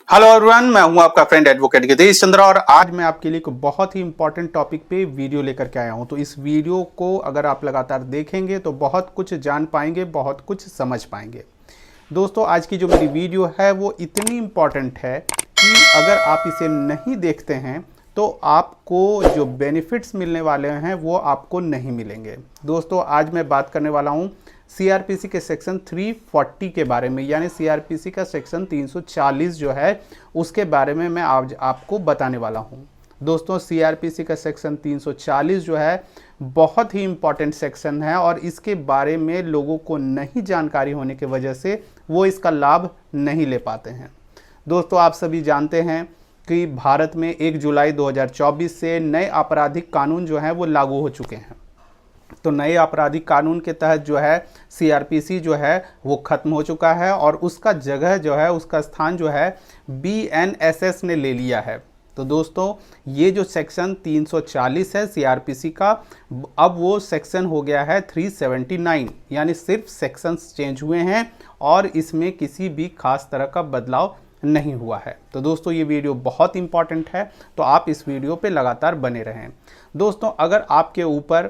Hello everyone, मैं हूं आपका फ्रेंड एडवोकेट गिरीश चंद्रा और आज मैं आपके लिए एक बहुत ही इंपॉर्टेंट टॉपिक पे वीडियो लेकर के आया हूं। तो इस वीडियो को अगर आप लगातार देखेंगे तो बहुत कुछ जान पाएंगे, बहुत कुछ समझ पाएंगे। दोस्तों, आज की जो मेरी वीडियो है वो इतनी इंपॉर्टेंट है कि अगर आप इसे नहीं देखते हैं तो आपको जो बेनिफिट्स मिलने वाले हैं वो आपको नहीं मिलेंगे। दोस्तों, आज मैं बात करने वाला हूँ सीआरपीसी के सेक्शन 340 के बारे में, यानी सीआरपीसी का सेक्शन 340 जो है उसके बारे में मैं आज आपको बताने वाला हूं। दोस्तों, सीआरपीसी का सेक्शन 340 जो है बहुत ही इंपॉर्टेंट सेक्शन है और इसके बारे में लोगों को नहीं जानकारी होने की वजह से वो इसका लाभ नहीं ले पाते हैं। दोस्तों, आप सभी जानते हैं कि भारत में 1 जुलाई 2024 से नए आपराधिक कानून जो हैं वो लागू हो चुके हैं। तो नए आपराधिक कानून के तहत जो है सीआरपीसी जो है वो खत्म हो चुका है और उसका जगह जो है, उसका स्थान जो है बीएनएसएस ने ले लिया है। तो दोस्तों, ये जो सेक्शन 340 है सीआरपीसी का, अब वो सेक्शन हो गया है 379, यानी सिर्फ सेक्शंस चेंज हुए हैं और इसमें किसी भी खास तरह का बदलाव नहीं हुआ है। तो दोस्तों, ये वीडियो बहुत इंपॉर्टेंट है, तो आप इस वीडियो पे लगातार बने रहें। दोस्तों, अगर आपके ऊपर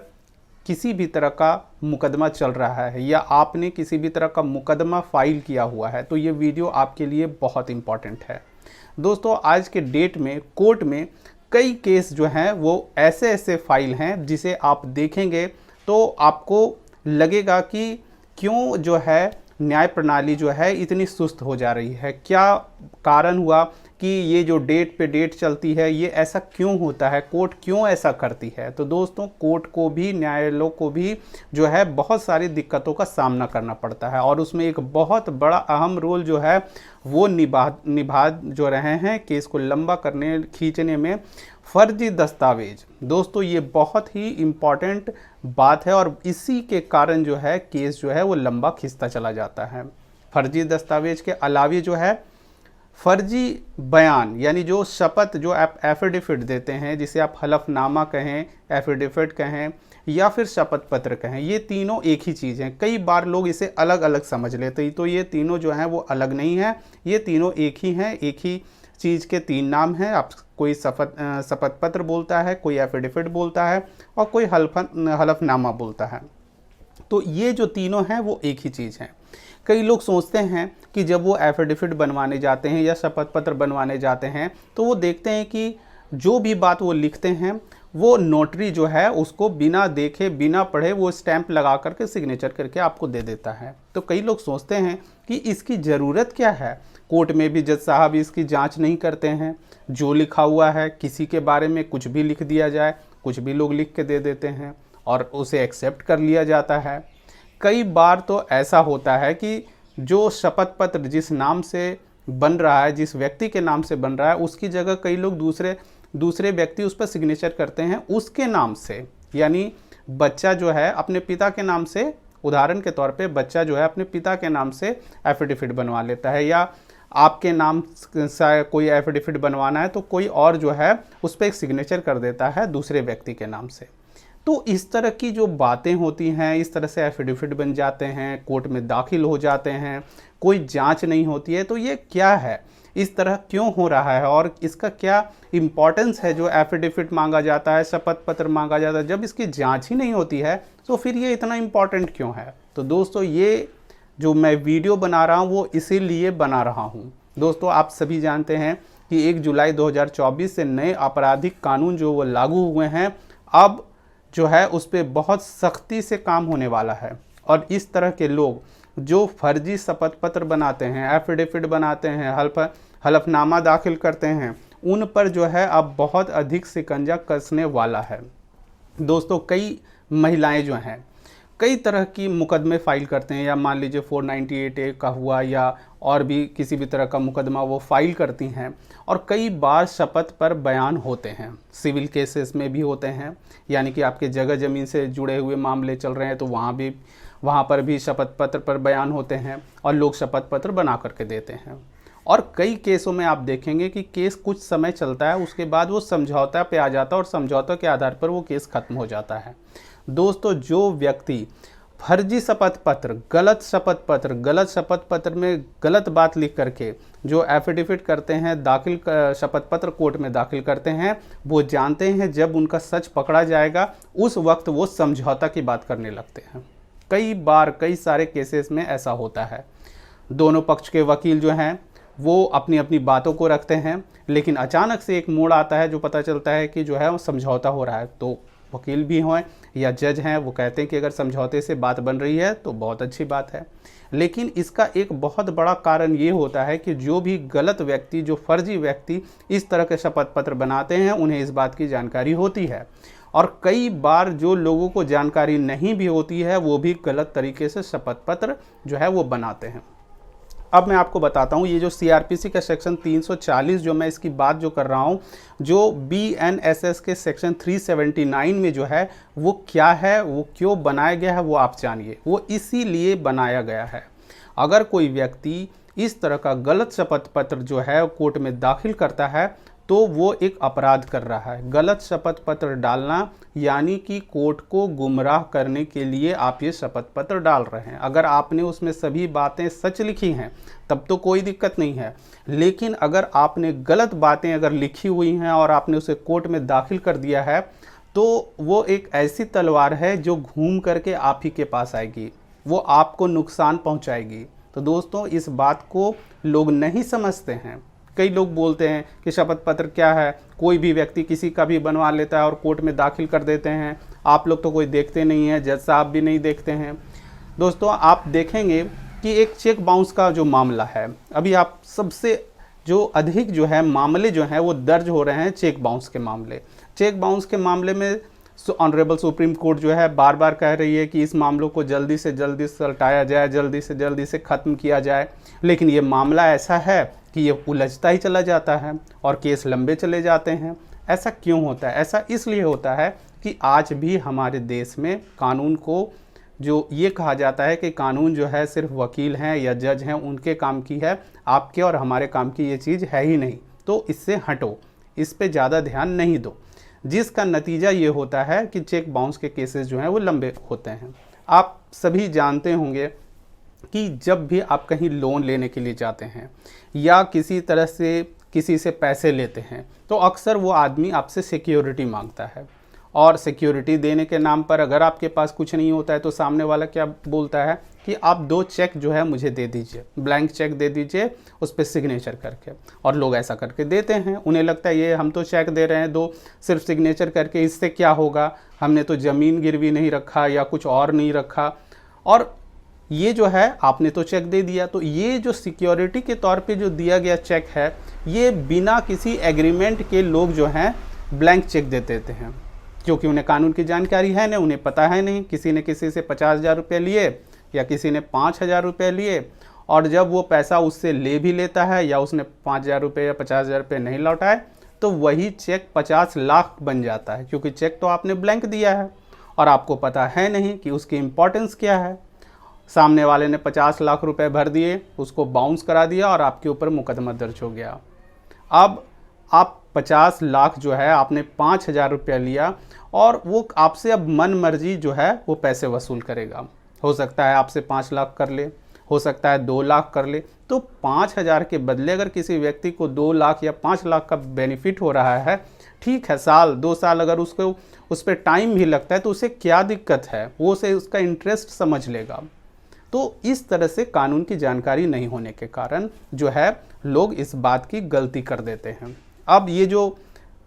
किसी भी तरह का मुकदमा चल रहा है या आपने किसी भी तरह का मुकदमा फाइल किया हुआ है तो ये वीडियो आपके लिए बहुत इंपॉर्टेंट है। दोस्तों, आज के डेट में कोर्ट में कई केस जो हैं वो ऐसे ऐसे फाइल हैं जिसे आप देखेंगे तो आपको लगेगा कि क्यों जो है न्याय प्रणाली जो है इतनी सुस्त हो जा रही है। क्या कारण हुआ कि ये जो डेट पे डेट चलती है ये ऐसा क्यों होता है, कोर्ट क्यों ऐसा करती है। तो दोस्तों, कोर्ट को भी, न्यायालयों को भी जो है बहुत सारी दिक्कतों का सामना करना पड़ता है और उसमें एक बहुत बड़ा अहम रोल जो है वो निभा जो रहे हैं केस को लंबा करने खींचने में फर्जी दस्तावेज। दोस्तों, ये बहुत ही इम्पॉर्टेंट बात है और इसी के कारण जो है केस जो है वो लंबा खिंचता चला जाता है। फर्जी दस्तावेज के अलावा जो है फर्जी बयान, यानी जो शपथ, जो आप एफिडेविट देते हैं, जिसे आप हलफनामा कहें, एफिडेविट कहें या फिर शपथ पत्र कहें, ये तीनों एक ही चीज़ हैं। कई बार लोग इसे अलग अलग समझ लेते हैं, तो ये तीनों जो हैं वो अलग नहीं हैं, ये तीनों एक ही हैं। एक ही चीज़ के तीन नाम हैं। आप कोई शपथ पत्र बोलता है, कोई एफिडेविट बोलता है और कोई हलफनामा बोलता है। तो ये जो तीनों हैं वो एक ही चीज़ हैं। कई लोग सोचते हैं कि जब वो एफिडेविट बनवाने जाते हैं या शपथ पत्र बनवाने जाते हैं तो वो देखते हैं कि जो भी बात वो लिखते हैं वो नोटरी जो है उसको बिना देखे, बिना पढ़े वो स्टैंप लगा करके सिग्नेचर करके आपको दे देता है। तो कई लोग सोचते हैं कि इसकी ज़रूरत क्या है। कोर्ट में भी जज साहब इसकी जांच नहीं करते हैं। जो लिखा हुआ है, किसी के बारे में कुछ भी लिख दिया जाए, कुछ भी लोग लिख के दे देते हैं और उसे एक्सेप्ट कर लिया जाता है। कई बार तो ऐसा होता है कि जो शपथ पत्र जिस नाम से बन रहा है, जिस व्यक्ति के नाम से बन रहा है, उसकी जगह कई लोग दूसरे व्यक्ति उस पर सिग्नेचर करते हैं उसके नाम से। यानी बच्चा जो है अपने पिता के नाम से, उदाहरण के तौर पे बच्चा जो है अपने पिता के नाम से एफिडेविट बनवा लेता है, या आपके नाम से कोई एफिडेविट बनवाना है तो कोई और जो है उस पर एक सिग्नेचर कर देता है दूसरे व्यक्ति के नाम से। तो इस तरह की जो बातें होती हैं, इस तरह से एफिडेविट बन जाते हैं, कोर्ट में दाखिल हो जाते हैं, कोई जांच नहीं होती है। तो ये क्या है, इस तरह क्यों हो रहा है और इसका क्या इम्पोर्टेंस है जो एफिडेविट मांगा जाता है, शपथ पत्र मांगा जाता है, जब इसकी जांच ही नहीं होती है तो फिर ये इतना इम्पॉर्टेंट क्यों है। तो दोस्तों, ये जो मैं वीडियो बना रहा हूँ वो इसीलिए बना रहा हूँ। दोस्तों, आप सभी जानते हैं कि 1 जुलाई 2024 से नए आपराधिक कानून जो वो लागू हुए हैं, अब जो है उस पर बहुत सख्ती से काम होने वाला है और इस तरह के लोग जो फर्जी शपथ पत्र बनाते हैं, एफिडेविट बनाते हैं, हलफनामा दाखिल करते हैं, उन पर जो है अब बहुत अधिक शिकंजा कसने वाला है। दोस्तों, कई महिलाएं जो हैं कई तरह की मुकदमे फाइल करते हैं, या मान लीजिए 498A का हुआ या और भी किसी भी तरह का मुकदमा वो फाइल करती हैं और कई बार शपथ पर बयान होते हैं। सिविल केसेस में भी होते हैं, यानी कि आपके जगह ज़मीन से जुड़े हुए मामले चल रहे हैं तो वहाँ पर भी शपथ पत्र पर बयान होते हैं और लोग शपथ पत्र बना करके देते हैं। और कई केसों में आप देखेंगे कि केस कुछ समय चलता है, उसके बाद वो समझौता पे आ जाता है और समझौते के आधार पर वो केस ख़त्म हो जाता है। दोस्तों, जो व्यक्ति फर्जी शपथ पत्र, गलत शपथ पत्र, गलत शपथ पत्र में गलत बात लिख करके जो एफिडेविट करते हैं, दाखिल शपथ पत्र कोर्ट में दाखिल करते हैं, वो जानते हैं जब उनका सच पकड़ा जाएगा उस वक्त वो समझौता की बात करने लगते हैं। कई बार कई सारे केसेस में ऐसा होता है। दोनों पक्ष के वकील जो हैं वो अपनी अपनी बातों को रखते हैं, लेकिन अचानक से एक मोड़ आता है जो पता चलता है कि जो है वो समझौता हो रहा है। तो वकील भी हों या जज हैं, वो कहते हैं कि अगर समझौते से बात बन रही है तो बहुत अच्छी बात है। लेकिन इसका एक बहुत बड़ा कारण ये होता है कि जो भी गलत व्यक्ति, जो फर्जी व्यक्ति इस तरह के शपथ पत्र बनाते हैं, उन्हें इस बात की जानकारी होती है, और कई बार जो लोगों को जानकारी नहीं भी होती है वो भी गलत तरीके से शपथ पत्र जो है वो बनाते हैं। अब मैं आपको बताता हूँ, ये जो सीआरपीसी का सेक्शन 340 जो मैं इसकी बात जो कर रहा हूँ, जो बीएनएसएस के सेक्शन 379 में जो है वो क्या है, वो क्यों बनाया गया है, वो आप जानिए। वो इसीलिए बनाया गया है, अगर कोई व्यक्ति इस तरह का गलत शपथ पत्र जो है कोर्ट में दाखिल करता है तो वो एक अपराध कर रहा है। गलत शपथ पत्र डालना यानी कि कोर्ट को गुमराह करने के लिए आप ये शपथ पत्र डाल रहे हैं। अगर आपने उसमें सभी बातें सच लिखी हैं तब तो कोई दिक्कत नहीं है, लेकिन अगर आपने गलत बातें अगर लिखी हुई हैं और आपने उसे कोर्ट में दाखिल कर दिया है तो वो एक ऐसी तलवार है जो घूम करके आप ही के पास आएगी, वो आपको नुकसान पहुंचाएगी। तो दोस्तों, इस बात को लोग नहीं समझते हैं। कई लोग बोलते हैं कि शपथ पत्र क्या है, कोई भी व्यक्ति किसी का भी बनवा लेता है और कोर्ट में दाखिल कर देते हैं, आप लोग तो कोई देखते नहीं हैं, जज साहब भी नहीं देखते हैं। दोस्तों, आप देखेंगे कि एक चेक बाउंस का जो मामला है, अभी आप सबसे जो अधिक जो है मामले जो हैं वो दर्ज हो रहे हैं चेक बाउंस के मामले। चेक बाउंस के मामले में ऑनरेबल सुप्रीम कोर्ट जो है बार बार कह रही है कि इस मामलों को जल्दी से जल्दी सलटाया जाए, जल्दी से ख़त्म किया जाए, लेकिन ये मामला ऐसा है कि ये उलझता ही चला जाता है और केस लंबे चले जाते हैं। ऐसा क्यों होता है? ऐसा इसलिए होता है कि आज भी हमारे देश में कानून को जो ये कहा जाता है कि कानून जो है सिर्फ वकील हैं या जज हैं उनके काम की है, आपके और हमारे काम की ये चीज़ है ही नहीं, तो इससे हटो, इस पे ज़्यादा ध्यान नहीं दो, जिसका नतीजा ये होता है कि चेक बाउंस के केसेस जो हैं वो लंबे होते हैं। आप सभी जानते होंगे कि जब भी आप कहीं लोन लेने के लिए जाते हैं या किसी तरह से किसी से पैसे लेते हैं तो अक्सर वो आदमी आपसे सिक्योरिटी मांगता है, और सिक्योरिटी देने के नाम पर अगर आपके पास कुछ नहीं होता है तो सामने वाला क्या बोलता है कि आप 2 चेक जो है मुझे दे दीजिए, ब्लैंक चेक दे दीजिए उस पर सिग्नेचर करके। और लोग ऐसा करके देते हैं, उन्हें लगता है ये हम तो चेक दे रहे हैं 2 सिर्फ सिग्नेचर करके, इससे क्या होगा, हमने तो ज़मीन गिरवी नहीं रखा या कुछ और नहीं रखा, और ये जो है आपने तो चेक दे दिया। तो ये जो सिक्योरिटी के तौर पे जो दिया गया चेक है, ये बिना किसी एग्रीमेंट के लोग जो हैं ब्लैंक चेक दे देते हैं, क्योंकि उन्हें कानून की जानकारी है नहीं, उन्हें पता है नहीं। किसी ने किसी से 50,000 रुपये लिए या किसी ने 5,000 रुपये लिए, और जब वो पैसा उससे ले भी लेता है या उसने 5,000 रुपये या 50,000 रुपये नहीं लौटाए तो वही चेक 50 लाख बन जाता है, क्योंकि चेक तो आपने ब्लैंक दिया है और आपको पता है नहीं कि उसकी इम्पोर्टेंस क्या है। सामने वाले ने 50 लाख रुपए भर दिए, उसको बाउंस करा दिया और आपके ऊपर मुकदमा दर्ज हो गया। अब आप 50 लाख जो है आपने 5,000 रुपया लिया और वो आपसे अब मन मर्जी जो है वो पैसे वसूल करेगा। हो सकता है आपसे 5 लाख कर ले, हो सकता है 2 लाख कर ले। तो 5,000 के बदले अगर किसी व्यक्ति को 2 लाख या 5 लाख का बेनिफिट हो रहा है, ठीक है, साल 2 साल अगर उसको उस पर टाइम भी लगता है तो उसे क्या दिक्कत है, वो उसे उसका इंटरेस्ट समझ लेगा। तो इस तरह से कानून की जानकारी नहीं होने के कारण जो है लोग इस बात की गलती कर देते हैं। अब ये जो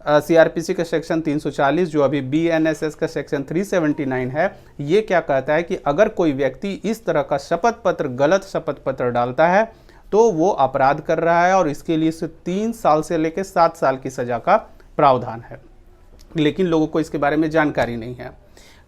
सीआरपीसी का सेक्शन 340 जो अभी बीएनएसएस का सेक्शन 379 है, ये क्या कहता है कि अगर कोई व्यक्ति इस तरह का शपथ पत्र, गलत शपथ पत्र डालता है तो वो अपराध कर रहा है और इसके लिए 3 साल से लेकर 7 साल की सज़ा का प्रावधान है। लेकिन लोगों को इसके बारे में जानकारी नहीं है।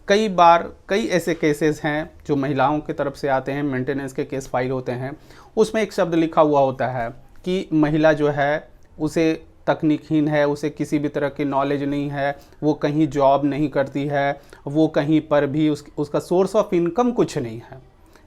कई बार कई ऐसे केसेस हैं जो महिलाओं की तरफ से आते हैं, मेंटेनेंस के केस फाइल होते हैं, उसमें एक शब्द लिखा हुआ होता है कि महिला जो है उसे तकनीकीहीन है, उसे किसी भी तरह की नॉलेज नहीं है, वो कहीं जॉब नहीं करती है, वो कहीं पर भी उसका सोर्स ऑफ इनकम कुछ नहीं है।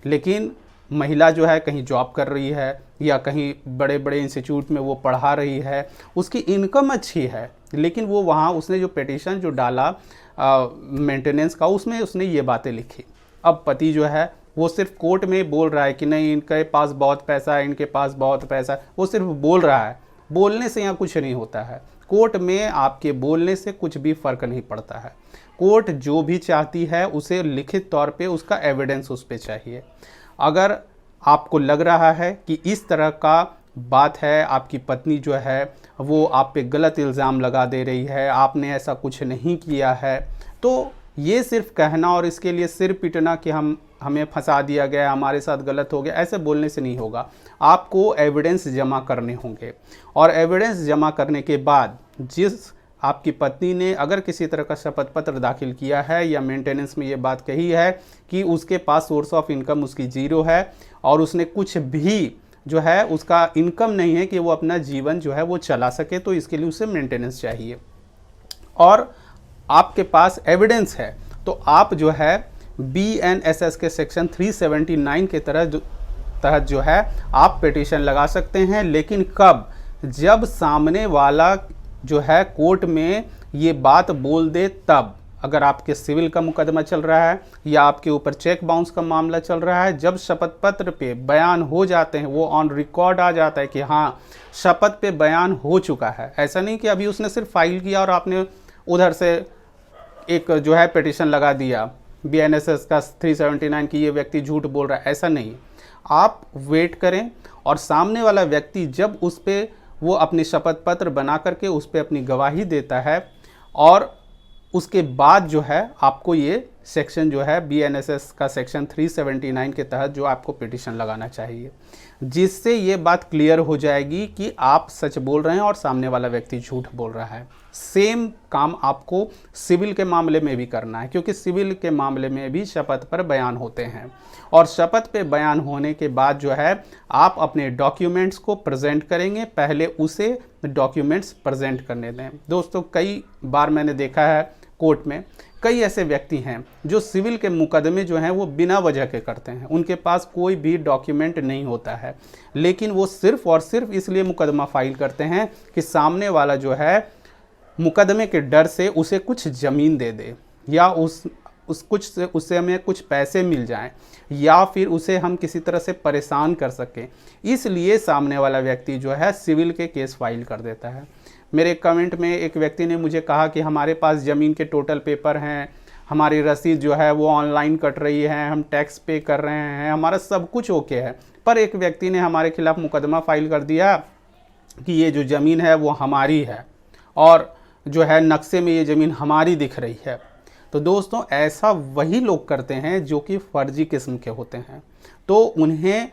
लेकिन महिला जो है कहीं जॉब कर रही है या कहीं बड़े बड़े इंस्टीट्यूट में वो पढ़ा रही है, उसकी इनकम अच्छी है, लेकिन वो वहाँ उसने जो पिटीशन जो डाला मेंटेनेंस का, उसमें उसने ये बातें लिखी अब पति जो है वो सिर्फ कोर्ट में बोल रहा है कि नहीं इनके पास बहुत पैसा है, इनके पास बहुत पैसा है, वो सिर्फ बोल रहा है। बोलने से यहाँ कुछ नहीं होता है। कोर्ट में आपके बोलने से कुछ भी फ़र्क नहीं पड़ता है। कोर्ट जो भी चाहती है उसे लिखित तौर पे उसका एविडेंस उस पर चाहिए। अगर आपको लग रहा है कि इस तरह का बात है, आपकी पत्नी जो है वो आप पे गलत इल्ज़ाम लगा दे रही है, आपने ऐसा कुछ नहीं किया है, तो ये सिर्फ कहना और इसके लिए सिर पीटना कि हमें फंसा दिया गया, हमारे साथ गलत हो गया, ऐसे बोलने से नहीं होगा। आपको एविडेंस जमा करने होंगे और एविडेंस जमा करने के बाद जिस आपकी पत्नी ने अगर किसी तरह का शपथ पत्र दाखिल किया है या मेंटेनेंस में ये बात कही है कि उसके पास सोर्स ऑफ इनकम उसकी ज़ीरो है और उसने कुछ भी जो है उसका इनकम नहीं है कि वो अपना जीवन जो है वो चला सके, तो इसके लिए उसे मेंटेनेंस चाहिए और आपके पास एविडेंस है, तो आप जो है BNSS के सेक्शन 379 के तहत जो है आप पिटीशन लगा सकते हैं। लेकिन कब? जब सामने वाला जो है कोर्ट में ये बात बोल दे तब। अगर आपके सिविल का मुकदमा चल रहा है या आपके ऊपर चेक बाउंस का मामला चल रहा है, जब शपथ पत्र पे बयान हो जाते हैं, वो ऑन रिकॉर्ड आ जाता है कि हाँ शपथ पे बयान हो चुका है। ऐसा नहीं कि अभी उसने सिर्फ फाइल किया और आपने उधर से एक जो है पिटीशन लगा दिया BNSS का 379 की ये व्यक्ति झूठ बोल रहा है, ऐसा नहीं। आप वेट करें और सामने वाला व्यक्ति जब उस पर वो अपनी शपथ पत्र बना करके उस पर अपनी गवाही देता है और उसके बाद जो है आपको ये सेक्शन जो है BNSS का सेक्शन 379 के तहत जो आपको पिटीशन लगाना चाहिए, जिससे ये बात क्लियर हो जाएगी कि आप सच बोल रहे हैं और सामने वाला व्यक्ति झूठ बोल रहा है। सेम काम आपको सिविल के मामले में भी करना है, क्योंकि सिविल के मामले में भी शपथ पर बयान होते हैं और शपथ पे बयान होने के बाद जो है आप अपने डॉक्यूमेंट्स को प्रेजेंट करेंगे। पहले उसे डॉक्यूमेंट्स प्रेजेंट करने दें। दोस्तों, कई बार मैंने देखा है कोर्ट में कई ऐसे व्यक्ति हैं जो सिविल के मुकदमे जो हैं वो बिना वजह के करते हैं, उनके पास कोई भी डॉक्यूमेंट नहीं होता है, लेकिन वो सिर्फ और सिर्फ इसलिए मुकदमा फाइल करते हैं कि सामने वाला जो है मुकदमे के डर से उसे कुछ ज़मीन दे दे या उससे हमें कुछ पैसे मिल जाएं या फिर उसे हम किसी तरह से परेशान कर सकें, इसलिए सामने वाला व्यक्ति जो है सिविल के केस फाइल कर देता है। मेरे कमेंट में एक व्यक्ति ने मुझे कहा कि हमारे पास ज़मीन के टोटल पेपर हैं, हमारी रसीद जो है वो ऑनलाइन कट रही है, हम टैक्स पे कर रहे हैं, हमारा सब कुछ ओके है, पर एक व्यक्ति ने हमारे खिलाफ़ मुकदमा फाइल कर दिया कि ये जो ज़मीन है वो हमारी है और जो है नक्शे में ये ज़मीन हमारी दिख रही है। तो दोस्तों, ऐसा वही लोग करते हैं जो कि फर्जी किस्म के होते हैं, तो उन्हें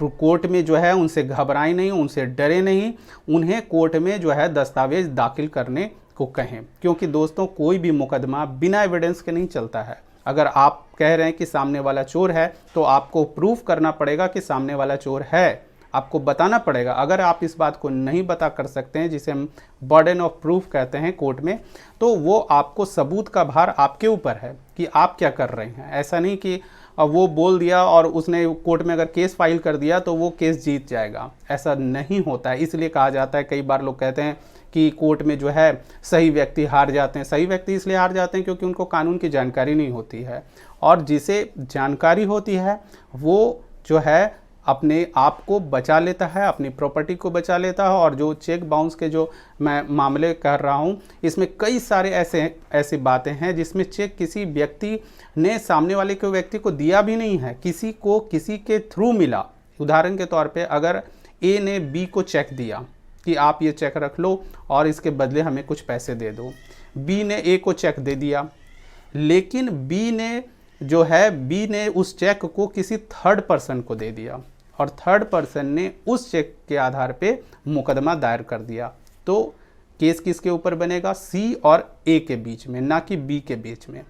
कोर्ट में जो है उनसे घबराएं नहीं, उनसे डरे नहीं, उन्हें कोर्ट में जो है दस्तावेज दाखिल करने को कहें, क्योंकि दोस्तों कोई भी मुकदमा बिना एविडेंस के नहीं चलता है। अगर आप कह रहे हैं कि सामने वाला चोर है तो आपको प्रूफ करना पड़ेगा कि सामने वाला चोर है, आपको बताना पड़ेगा। अगर आप इस बात को नहीं बता कर सकते हैं, जिसे हम बर्डन ऑफ प्रूफ कहते हैं कोर्ट में, तो वो आपको सबूत का भार आपके ऊपर है कि आप क्या कर रहे हैं। ऐसा नहीं कि वो बोल दिया और उसने कोर्ट में अगर केस फाइल कर दिया तो वो केस जीत जाएगा, ऐसा नहीं होता है। इसलिए कहा जाता है, कई बार लोग कहते हैं कि कोर्ट में जो है सही व्यक्ति हार जाते हैं। सही व्यक्ति इसलिए हार जाते हैं क्योंकि उनको कानून की जानकारी नहीं होती है, और जिसे जानकारी होती है वो जो है अपने आप को बचा लेता है, अपनी प्रॉपर्टी को बचा लेता है। और जो चेक बाउंस के जो मैं मामले कर रहा हूँ, इसमें कई सारे ऐसी बातें हैं जिसमें चेक किसी व्यक्ति ने सामने वाले के व्यक्ति को दिया भी नहीं है, किसी के थ्रू मिला। उदाहरण के तौर पे अगर ए ने बी को चेक दिया कि आप ये चेक रख लो और इसके बदले हमें कुछ पैसे दे दो, बी ने ए को चेक दे दिया, लेकिन बी ने उस चेक को किसी थर्ड पर्सन को दे दिया और थर्ड पर्सन ने उस चेक के आधार पे मुकदमा दायर कर दिया, तो केस किसके ऊपर बनेगा? सी और ए के बीच में, ना कि बी के बीच में,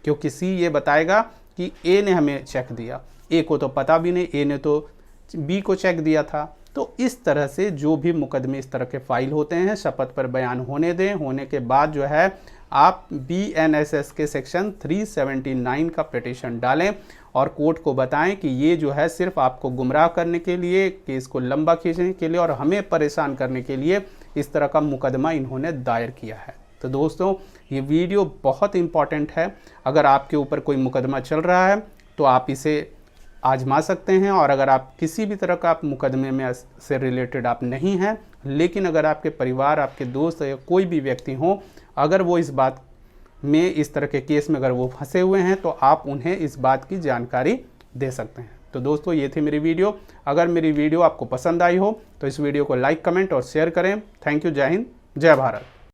क्योंकि सी ये बताएगा कि ए ने हमें चेक दिया, ए को तो पता भी नहीं, ए ने तो बी को चेक दिया था। तो इस तरह से जो भी मुकदमे इस तरह के फाइल होते हैं, शपथ पर बयान होने दें, होने के बाद जो है आप BNSS के सेक्शन 379 का पिटीशन डालें और कोर्ट को बताएं कि ये जो है सिर्फ आपको गुमराह करने के लिए, केस को लंबा खींचने के लिए और हमें परेशान करने के लिए इस तरह का मुकदमा इन्होंने दायर किया है। तो दोस्तों, ये वीडियो बहुत इंपॉर्टेंट है। अगर आपके ऊपर कोई मुकदमा चल रहा है तो आप इसे आजमा सकते हैं। और अगर आप किसी भी तरह का आप मुकदमे में से रिलेटेड आप नहीं हैं, लेकिन अगर आपके परिवार, आपके दोस्त या कोई भी व्यक्ति हो, अगर वो इस बात में, इस तरह के केस में अगर वो फंसे हुए हैं, तो आप उन्हें इस बात की जानकारी दे सकते हैं। तो दोस्तों, ये थी मेरी वीडियो। अगर मेरी वीडियो आपको पसंद आई हो तो इस वीडियो को लाइक, कमेंट और शेयर करें। Thank you. जय हिंद, जय भारत।